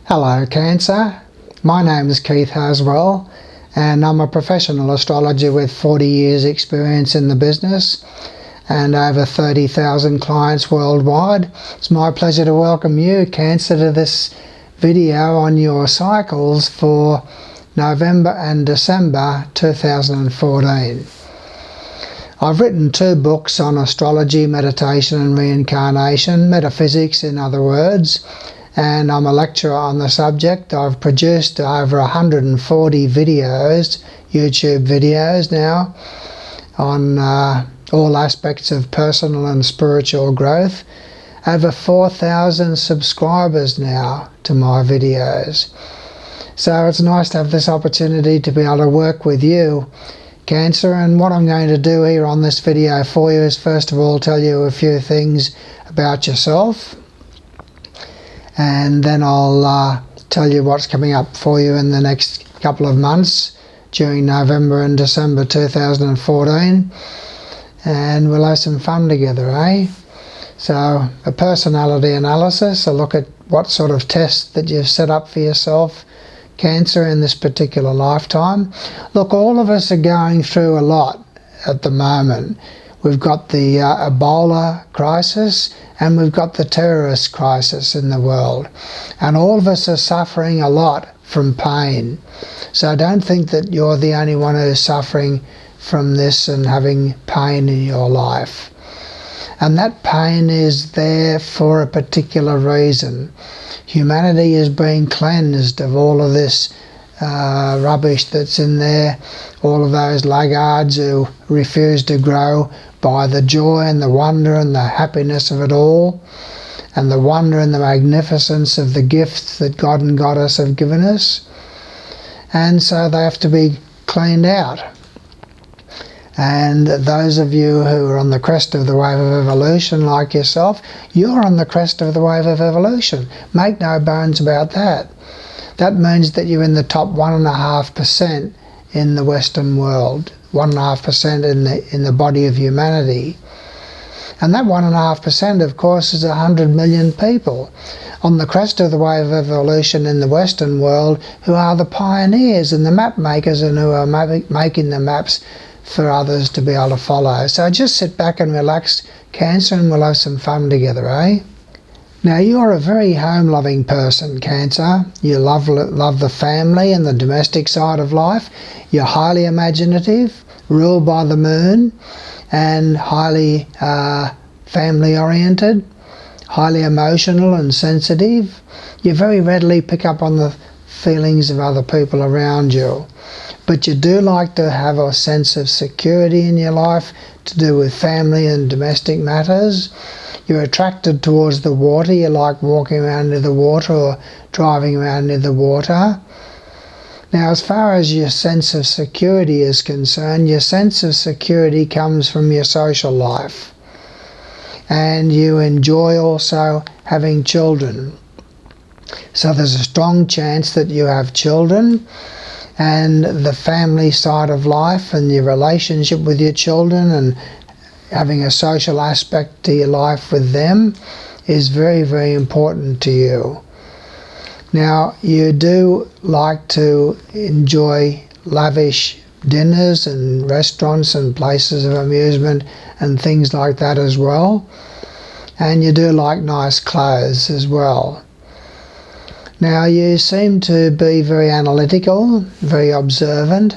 Hello Cancer, my name is Keith Haswell and I'm a professional astrologer with 40 years experience in the business and over 30,000 clients worldwide. It's my pleasure to welcome you Cancer to this video on your cycles for November and December 2014. I've written 2 books on astrology, meditation and reincarnation, metaphysics in other words, and I'm a lecturer on the subject. I've produced over 140 videos, YouTube videos now, on all aspects of personal and spiritual growth. Over 4,000 subscribers now to my videos. So it's nice to have this opportunity to be able to work with you, Cancer, and what I'm going to do here on this video for you is first of all tell you a few things about yourself, and then I'll tell you what's coming up for you in the next couple of months during November and December 2014, and we'll have some fun together, eh? So a personality analysis, a look at what sort of test that you've set up for yourself, Cancer, in this particular lifetime. Look, all of us are going through a lot at the moment. We've got the Ebola crisis and we've got the terrorist crisis in the world. And all of us are suffering a lot from pain. So don't think that you're the only one who's suffering from this and having pain in your life. And that pain is there for a particular reason. Humanity is being cleansed of all of this rubbish that's in there, all of those laggards who refuse to grow, by the joy and the wonder and the happiness of it all, and the wonder and the magnificence of the gifts that God and Goddess have given us. And so they have to be cleaned out. And those of you who are on the crest of the wave of evolution like yourself, you're on the crest of the wave of evolution. Make no bones about that. That means that you're in the top 1.5% in the Western world, 1.5% in the body of humanity. And that 1.5%, of course, is 100 million people on the crest of the wave of evolution in the Western world, who are the pioneers and the map makers and who are making the maps for others to be able to follow. So just sit back and relax, Cancer, and we'll have some fun together, eh? Now, you're a very home-loving person, Cancer. You love the family and the domestic side of life. You're highly imaginative, ruled by the moon, and highly family-oriented, highly emotional and sensitive. You very readily pick up on the feelings of other people around you. But you do like to have a sense of security in your life to do with family and domestic matters. You're attracted towards the water. You like walking around near the water or driving around near the water. Now, as far as your sense of security is concerned, your sense of security comes from your social life. And you enjoy also having children. So there's a strong chance that you have children, and the family side of life and your relationship with your children and having a social aspect to your life with them is very, very important to you. Now, you do like to enjoy lavish dinners and restaurants and places of amusement and things like that as well. And you do like nice clothes as well. Now, you seem to be very analytical, very observant,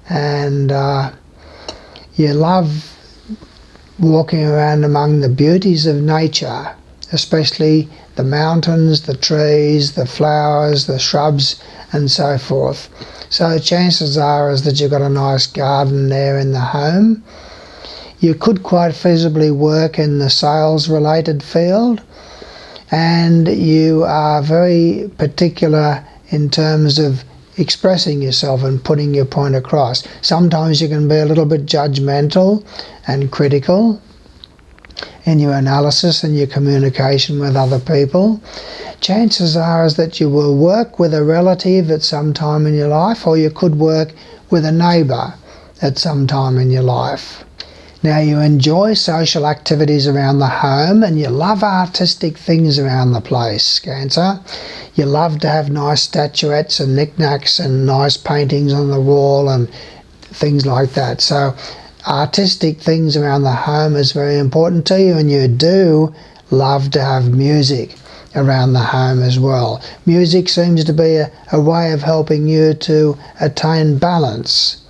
and you love walking around among the beauties of nature, especially the mountains, the trees, the flowers, the shrubs, and so forth. So chances are is that you've got a nice garden there in the home. You could quite feasibly work in the sales-related field, and you are very particular in terms of expressing yourself and putting your point across. Sometimes you can be a little bit judgmental and critical in your analysis and your communication with other people. Chances are is that you will work with a relative at some time in your life, or you could work with a neighbour at some time in your life. Now, you enjoy social activities around the home and you love artistic things around the place, Cancer. You love to have nice statuettes and knickknacks and nice paintings on the wall and things like that. So artistic things around the home is very important to you, and you do love to have music around the home as well. Music seems to be a way of helping you to attain balance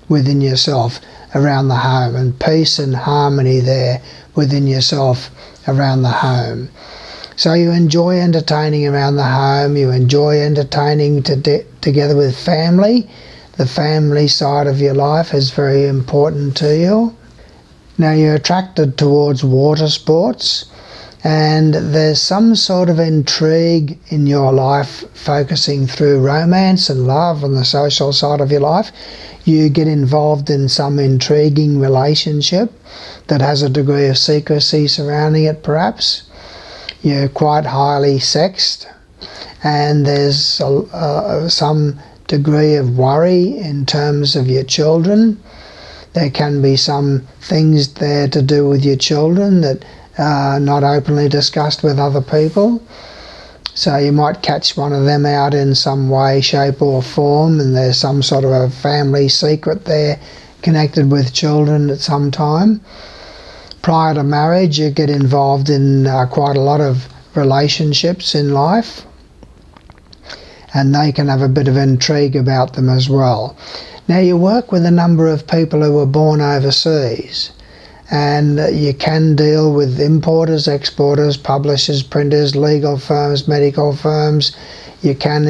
within yourself around the home, and peace and harmony there within yourself around the home. So you enjoy entertaining around the home, you enjoy entertaining together with family. The family side of your life is very important to you. Now, you're attracted towards water sports, and there's some sort of intrigue in your life focusing through romance and love on the social side of your life. You get involved in some intriguing relationship that has a degree of secrecy surrounding it, perhaps. You're quite highly sexed, and there's some degree of worry in terms of your children. There can be some things there to do with your children that are not openly discussed with other people. So you might catch one of them out in some way, shape or form, and there's some sort of a family secret there connected with children at some time. Prior to marriage, you get involved in quite a lot of relationships in life, and they can have a bit of intrigue about them as well. Now, you work with a number of people who were born overseas, and you can deal with importers, exporters, publishers, printers, legal firms, medical firms. It can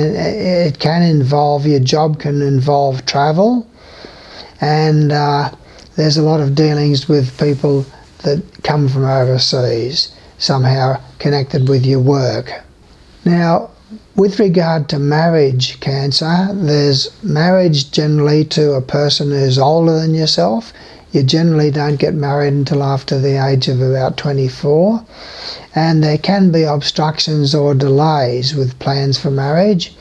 involve, your job can involve travel, and there's a lot of dealings with people that come from overseas, somehow connected with your work. Now, with regard to marriage, Cancer, there's marriage generally to a person who's older than yourself. You generally don't get married until after the age of about 24. And there can be obstructions or delays with plans for marriage.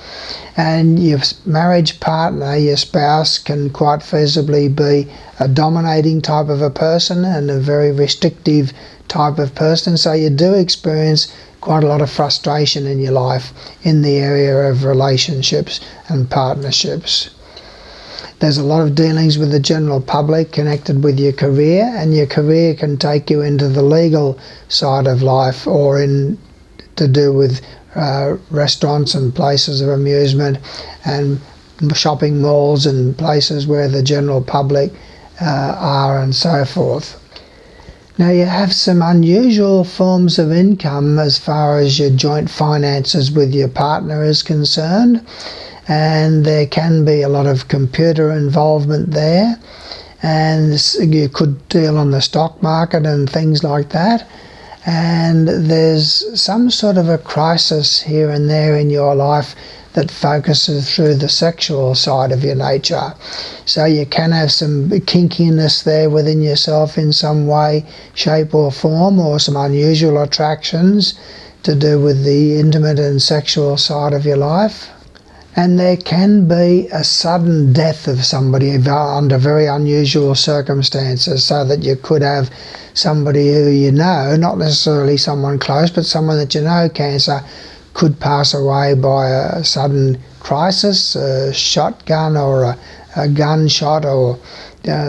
And your marriage partner, your spouse, can quite feasibly be a dominating type of a person and a very restrictive type of person. So you do experience quite a lot of frustration in your life in the area of relationships and partnerships. There's a lot of dealings with the general public connected with your career, and your career can take you into the legal side of life or to do with restaurants and places of amusement and shopping malls and places where the general public are, and so forth. Now, you have some unusual forms of income as far as your joint finances with your partner is concerned, and there can be a lot of computer involvement there, and you could deal on the stock market and things like that. And there's some sort of a crisis here and there in your life that focuses through the sexual side of your nature. So you can have some kinkiness there within yourself in some way, shape or form, or some unusual attractions to do with the intimate and sexual side of your life. And there can be a sudden death of somebody under very unusual circumstances, so that you could have somebody who you know, not necessarily someone close, but someone that you know, Cancer, could pass away by a sudden crisis, a shotgun or a gunshot, or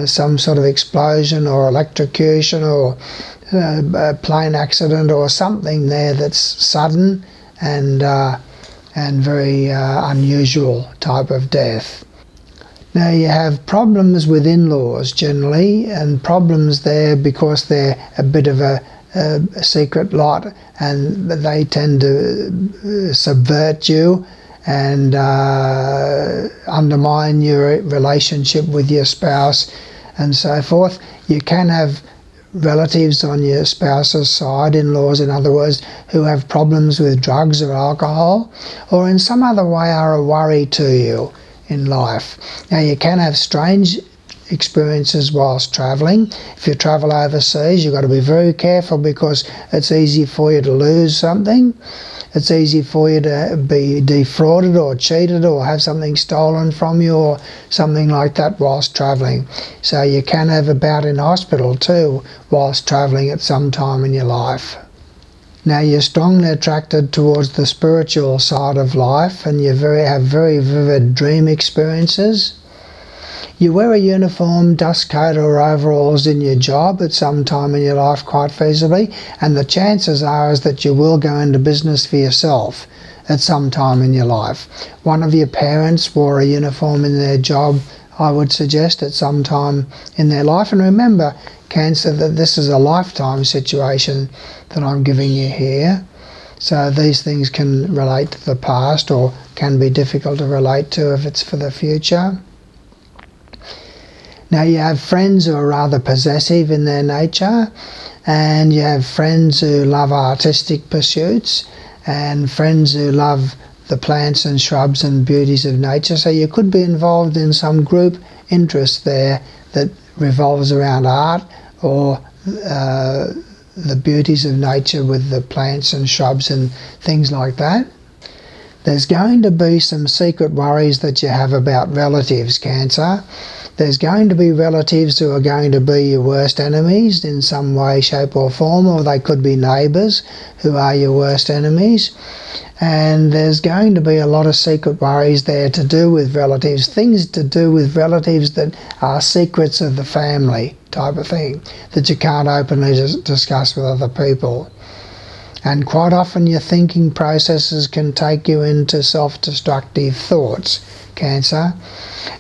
some sort of explosion or electrocution, or a plane accident or something there that's sudden and very unusual type of death. Now, you have problems with in-laws generally, and problems there because they're a bit of a secret lot, and they tend to subvert you and undermine your relationship with your spouse and so forth. You can have relatives on your spouse's side, in-laws in other words, who have problems with drugs or alcohol, or in some other way are a worry to you in life. Now, you can have strange experiences whilst travelling. If you travel overseas, you've got to be very careful because it's easy for you to lose something. It's easy for you to be defrauded or cheated or have something stolen from you or something like that whilst travelling. So you can have a bout in hospital too whilst travelling at some time in your life. Now you're strongly attracted towards the spiritual side of life, and you have very vivid dream experiences. You wear a uniform, dust coat or overalls in your job at some time in your life quite feasibly, and the chances are is that you will go into business for yourself at some time in your life. One of your parents wore a uniform in their job, I would suggest, at some time in their life. And remember, Cancer, that this is a lifetime situation that I'm giving you here. So these things can relate to the past or can be difficult to relate to if it's for the future. Now you have friends who are rather possessive in their nature, and you have friends who love artistic pursuits, and friends who love the plants and shrubs and beauties of nature. So you could be involved in some group interest there that revolves around art or the beauties of nature with the plants and shrubs and things like that. There's going to be some secret worries that you have about relatives, Cancer. There's going to be relatives who are going to be your worst enemies in some way, shape or form, or they could be neighbours who are your worst enemies. And there's going to be a lot of secret worries there to do with relatives, things to do with relatives that are secrets of the family type of thing that you can't openly discuss with other people. And quite often your thinking processes can take you into self-destructive thoughts, Cancer.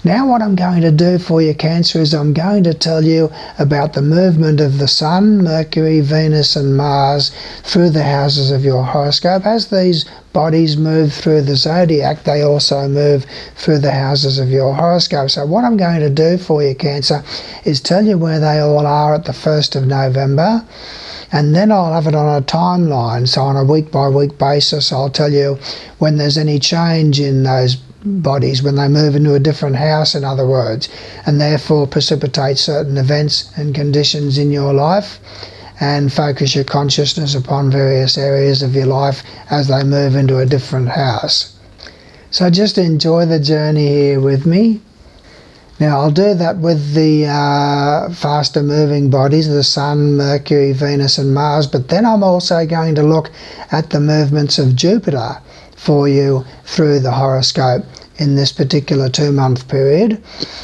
Now what I'm going to do for you, Cancer, is I'm going to tell you about the movement of the Sun, Mercury, Venus and Mars through the houses of your horoscope. As these bodies move through the zodiac, they also move through the houses of your horoscope. So what I'm going to do for you, Cancer, is tell you where they all are at the 1st of November. And then I'll have it on a timeline, so on a week-by-week basis I'll tell you when there's any change in those bodies, when they move into a different house, in other words, and therefore precipitate certain events and conditions in your life, and focus your consciousness upon various areas of your life as they move into a different house. So just enjoy the journey here with me. Now I'll do that with the faster moving bodies, the Sun, Mercury, Venus and Mars, but then I'm also going to look at the movements of Jupiter for you through the horoscope in this particular 2-month period.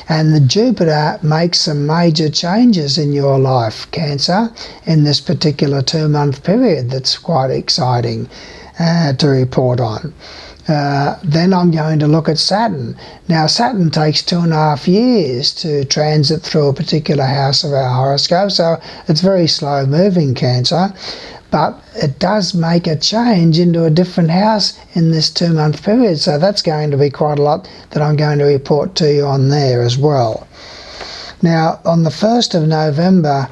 And the Jupiter makes some major changes in your life, Cancer, in this particular 2-month period. That's quite exciting to report on. Then I'm going to look at Saturn. Now Saturn takes 2.5 years to transit through a particular house of our horoscope, so it's very slow moving, Cancer, but it does make a change into a different house in this 2-month period, so that's going to be quite a lot that I'm going to report to you on there as well. Now on the 1st of November,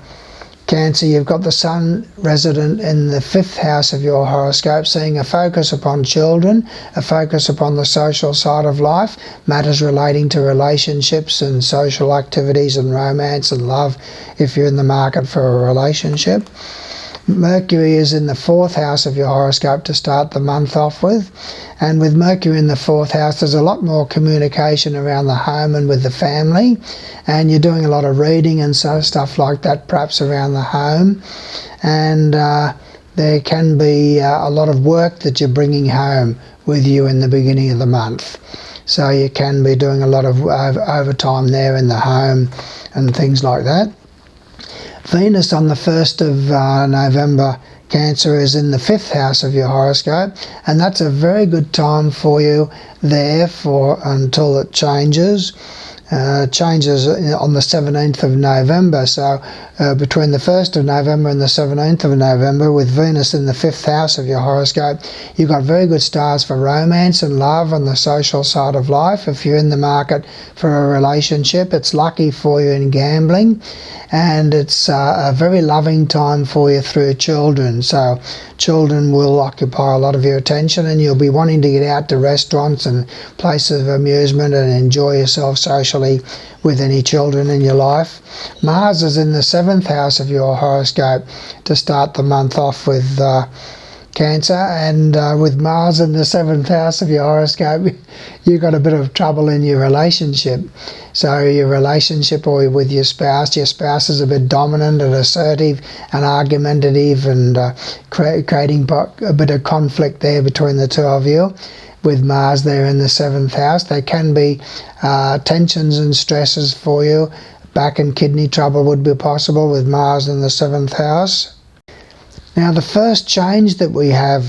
Cancer, you've got the Sun resident in the 5th house of your horoscope, seeing a focus upon children, a focus upon the social side of life, matters relating to relationships and social activities and romance and love if you're in the market for a relationship. Mercury is in the 4th house of your horoscope to start the month off with, and with Mercury in the 4th house there's a lot more communication around the home and with the family, and you're doing a lot of reading and stuff like that perhaps around the home, and there can be a lot of work that you're bringing home with you in the beginning of the month. So you can be doing a lot of overtime there in the home and things like that. Venus on the 1st of November, Cancer, is in the 5th house of your horoscope, and that's a very good time for you there until it changes. Changes on the 17th of November, so between the 1st of November and the 17th of November, with Venus in the 5th house of your horoscope, you've got very good stars for romance and love on the social side of life. If you're in the market for a relationship, it's lucky for you in gambling, and it's a very loving time for you through children. So children will occupy a lot of your attention, and you'll be wanting to get out to restaurants and places of amusement and enjoy yourself socially with any children in your life. Mars is in the 7th house of your horoscope to start the month off with Cancer, and with Mars in the 7th house of your horoscope, you've got a bit of trouble in your relationship. So your relationship or with your spouse is a bit dominant and assertive and argumentative, and creating a bit of conflict there between the two of you. With Mars there in the 7th house, there can be tensions and stresses for you. Back and kidney trouble would be possible with Mars in the 7th house. Now the first change that we have,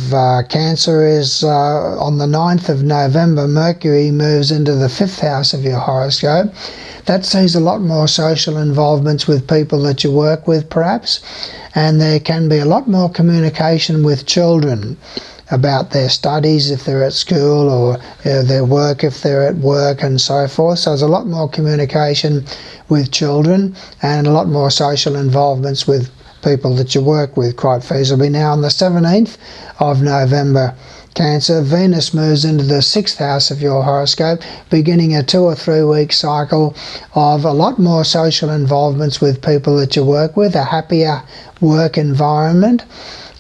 Cancer, is on the 9th of November, Mercury moves into the 5th house of your horoscope. That sees a lot more social involvements with people that you work with perhaps, and there can be a lot more communication with children about their studies if they're at school, or their work if they're at work, and so forth. So there's a lot more communication with children and a lot more social involvements with people that you work with, quite feasibly. Now on the 17th of November, Cancer, Venus moves into the 6th house of your horoscope, beginning a 2 or 3 week cycle of a lot more social involvements with people that you work with, a happier work environment,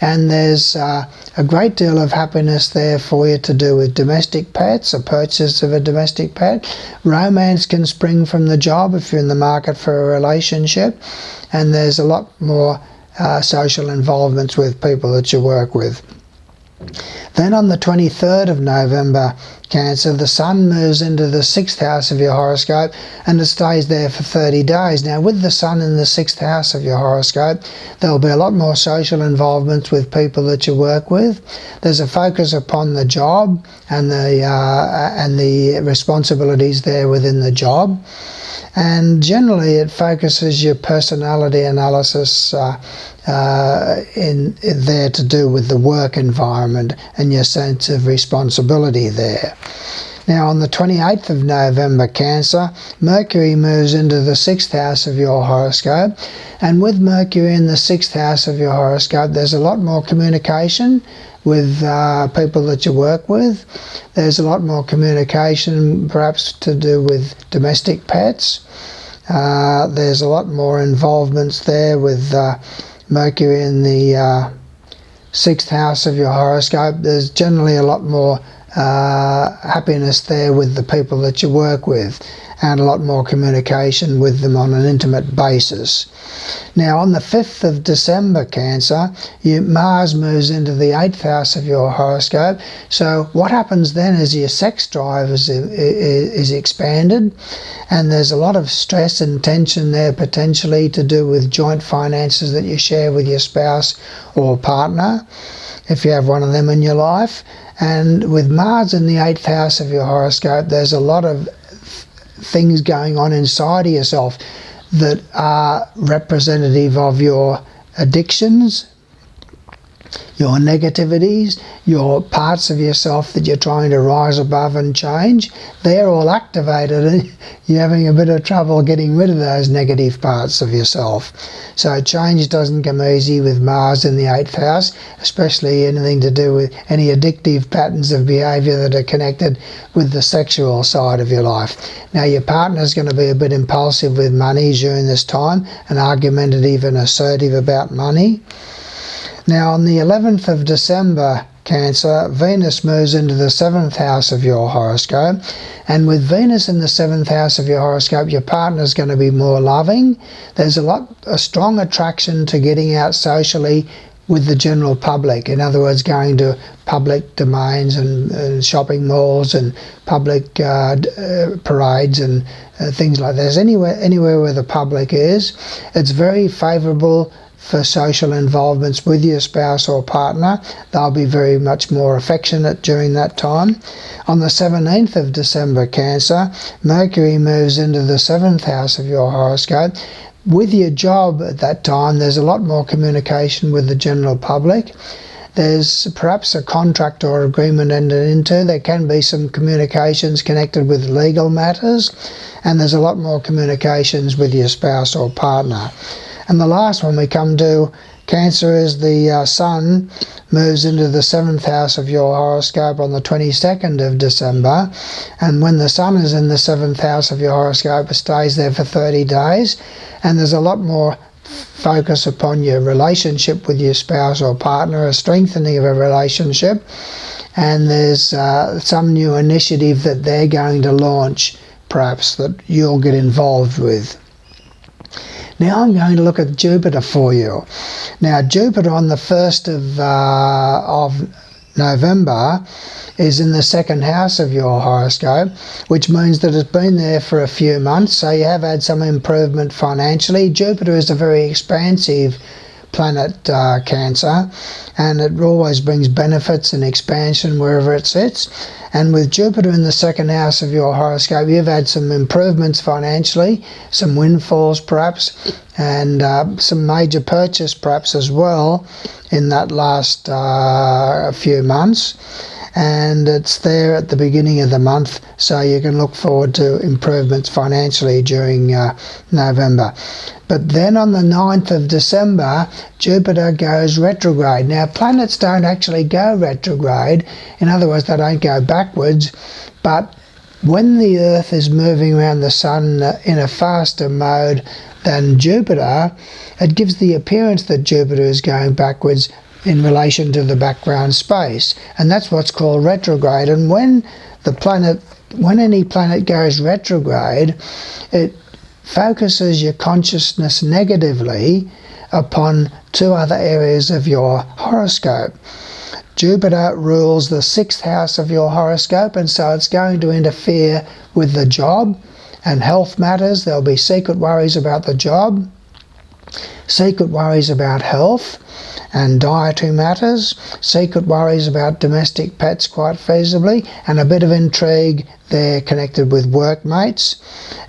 and there's a great deal of happiness there for you to do with domestic pets, a purchase of a domestic pet. Romance can spring from the job if you're in the market for a relationship, and there's a lot more social involvements with people that you work with. Then on the 23rd of November, Cancer, the Sun moves into the 6th house of your horoscope, and it stays there for 30 days. Now with the Sun in the 6th house of your horoscope, there'll be a lot more social involvements with people that you work with. There's a focus upon the job and the responsibilities there within the job. And generally it focuses your personality analysis in there to do with the work environment and your sense of responsibility there. Now on the 28th of November, Cancer, Mercury moves into the 6th house of your horoscope, and with Mercury in the 6th house of your horoscope, there's a lot more communication with people that you work with. There's a lot more communication perhaps to do with domestic pets. There's a lot more involvements there with Mercury in the 6th house of your horoscope. There's generally a lot more happiness there with the people that you work with, and a lot more communication with them on an intimate basis. Now on the 5th of December, Cancer, Mars moves into the 8th house of your horoscope. So what happens then is your sex drive is expanded, and there's a lot of stress and tension there potentially to do with joint finances that you share with your spouse or partner, if you have one of them in your life. And with Mars in the 8th house of your horoscope, there's a lot of things going on inside of yourself that are representative of your addictions, your negativities, your parts of yourself that you're trying to rise above and change. They're all activated, and you're having a bit of trouble getting rid of those negative parts of yourself. So change doesn't come easy with Mars in the 8th house, especially anything to do with any addictive patterns of behaviour that are connected with the sexual side of your life. Now your partner's going to be a bit impulsive with money during this time, and argumentative and assertive about money. Now on the 11th of December, Cancer, Venus moves into the 7th house of your horoscope, and with Venus in the 7th house of your horoscope, your partner's going to be more loving. There's a strong attraction to getting out socially with the general public. In other words, going to public domains and shopping malls and public parades and things like that. Anywhere where the public is, it's very favourable for social involvements with your spouse or partner. They'll be very much more affectionate during that time. On the 17th of December, Cancer, Mercury moves into the 7th house of your horoscope. With your job at that time, there's a lot more communication with the general public. There's perhaps a contract or agreement entered into. There can be some communications connected with legal matters, and there's a lot more communications with your spouse or partner. And the last one we come to, Cancer is the Sun moves into the 7th house of your horoscope on the 22nd of December, and when the Sun is in the 7th house of your horoscope, it stays there for 30 days, and there's a lot more focus upon your relationship with your spouse or partner, a strengthening of a relationship, and there's some new initiative that they're going to launch, perhaps, that you'll get involved with. Now I'm going to look at Jupiter for you. Now Jupiter on the 1st of November is in the 2nd house of your horoscope, which means that it's been there for a few months, so you have had some improvement financially. Jupiter is a very expansive planet, Cancer, and it always brings benefits and expansion wherever it sits. And with Jupiter in the 2nd house of your horoscope, you've had some improvements financially, some windfalls perhaps, and some major purchase perhaps as well in that last few months. And it's there at the beginning of the month, so you can look forward to improvements financially during November. But then on the 9th of December, Jupiter goes retrograde. Now planets don't actually go retrograde, in other words they don't go backwards, but when the Earth is moving around the Sun in a faster mode than Jupiter, it gives the appearance that Jupiter is going backwards in relation to the background space, and that's what's called retrograde. And when any planet goes retrograde, it focuses your consciousness negatively upon two other areas of your horoscope. Jupiter rules the 6th house of your horoscope, and so it's going to interfere with the job and health matters. There'll be secret worries about the job, secret worries about health and dietary matters, secret worries about domestic pets quite feasibly, and a bit of intrigue there connected with workmates.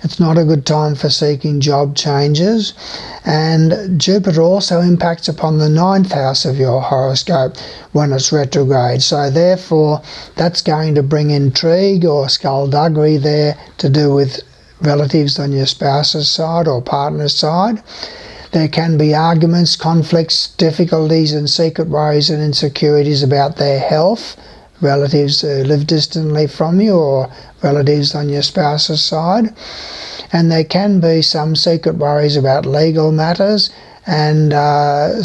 It's not a good time for seeking job changes. And Jupiter also impacts upon the 9th house of your horoscope when it's retrograde. So therefore that's going to bring intrigue or skullduggery there to do with relatives on your spouse's side or partner's side. There can be arguments, conflicts, difficulties and secret worries and insecurities about their health, relatives who live distantly from you or relatives on your spouse's side. And there can be some secret worries about legal matters and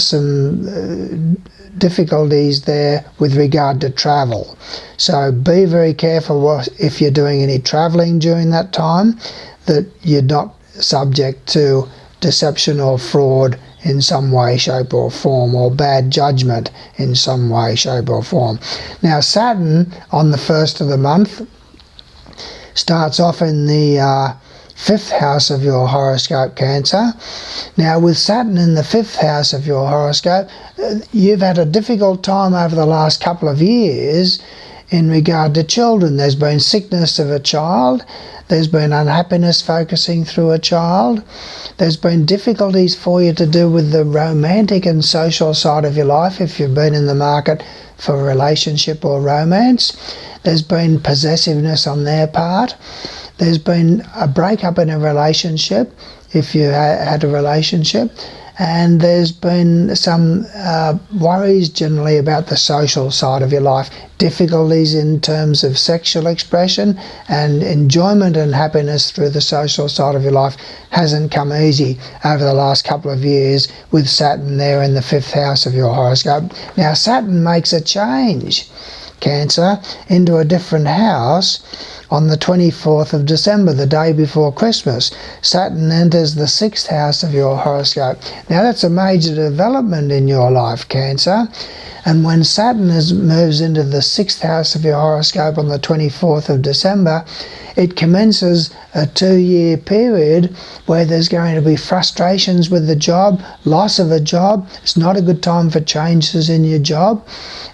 some difficulties there with regard to travel. So be very careful if you're doing any travelling during that time, that you're not subject to deception or fraud in some way, shape or form, or bad judgment in some way, shape or form. Now Saturn on the 1st of the month starts off in the 5th house of your horoscope, Cancer. Now with Saturn in the 5th house of your horoscope, you've had a difficult time over the last couple of years in regard to children. There's been sickness of a child, there's been unhappiness focusing through a child, there's been difficulties for you to do with the romantic and social side of your life if you've been in the market for a relationship or romance. There's been possessiveness on their part. There's been a breakup in a relationship if you had a relationship. And there's been some worries generally about the social side of your life, difficulties in terms of sexual expression, and enjoyment and happiness through the social side of your life hasn't come easy over the last couple of years with Saturn there in the 5th house of your horoscope. Now Saturn makes a change, Cancer, into a different house on the 24th of December, the day before Christmas. Saturn enters the 6th house of your horoscope. Now that's a major development in your life, Cancer. And when Saturn moves into the 6th house of your horoscope on the 24th of December, it commences a 2-year period where there's going to be frustrations with the job, loss of a job. It's not a good time for changes in your job,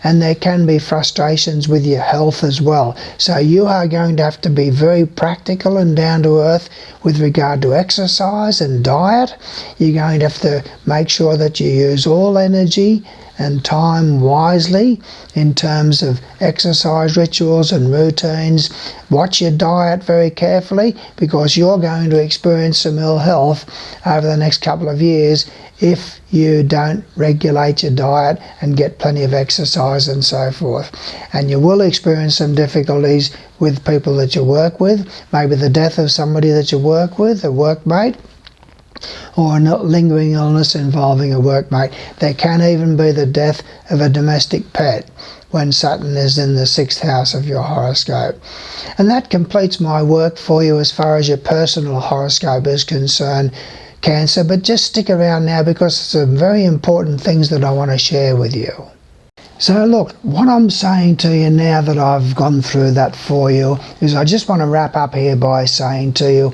and there can be frustrations with your health as well. So you are going to have to be very practical and down to earth with regard to exercise and diet. You're going to have to make sure that you use all energy and time wisely in terms of exercise rituals and routines. Watch your diet very carefully, because you're going to experience some ill health over the next couple of years if you don't regulate your diet and get plenty of exercise and so forth. And you will experience some difficulties with people that you work with, maybe the death of somebody that you work with, a workmate, or a lingering illness involving a workmate. There can even be the death of a domestic pet when Saturn is in the 6th house of your horoscope. And that completes my work for you as far as your personal horoscope is concerned, Cancer. But just stick around now, because some very important things that I want to share with you. So look, what I'm saying to you now that I've gone through that for you is I just want to wrap up here by saying to you,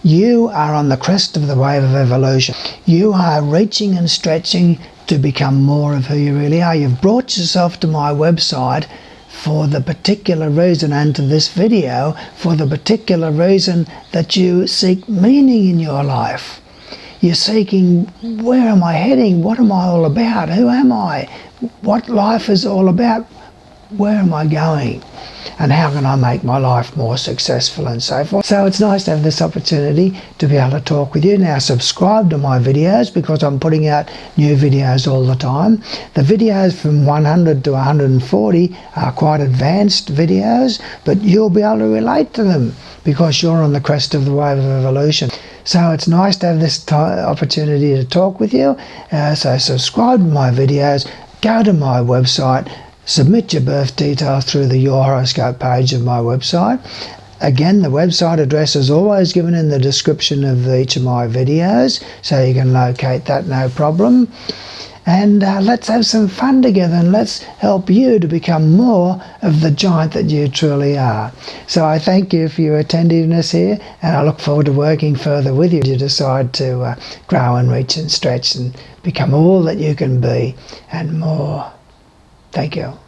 you are on the crest of the wave of evolution. You are reaching and stretching to become more of who you really are. You've brought yourself to my website for the particular reason, and to this video for the particular reason that you seek meaning in your life. You're seeking, where am I heading? What am I all about? Who am I? What life is all about? Where am I going? And how can I make my life more successful and so forth. So it's nice to have this opportunity to be able to talk with you. Now subscribe to my videos, because I'm putting out new videos all the time. The videos from 100 to 140 are quite advanced videos, but you'll be able to relate to them because you're on the crest of the wave of evolution. So it's nice to have this opportunity to talk with you. So subscribe to my videos, go to my website, submit your birth details through the Your Horoscope page of my website. Again, the website address is always given in the description of each of my videos, so you can locate that no problem. And let's have some fun together, and let's help you to become more of the giant that you truly are. So I thank you for your attentiveness here, and I look forward to working further with you. You decide to grow and reach and stretch and become all that you can be and more. Thank you.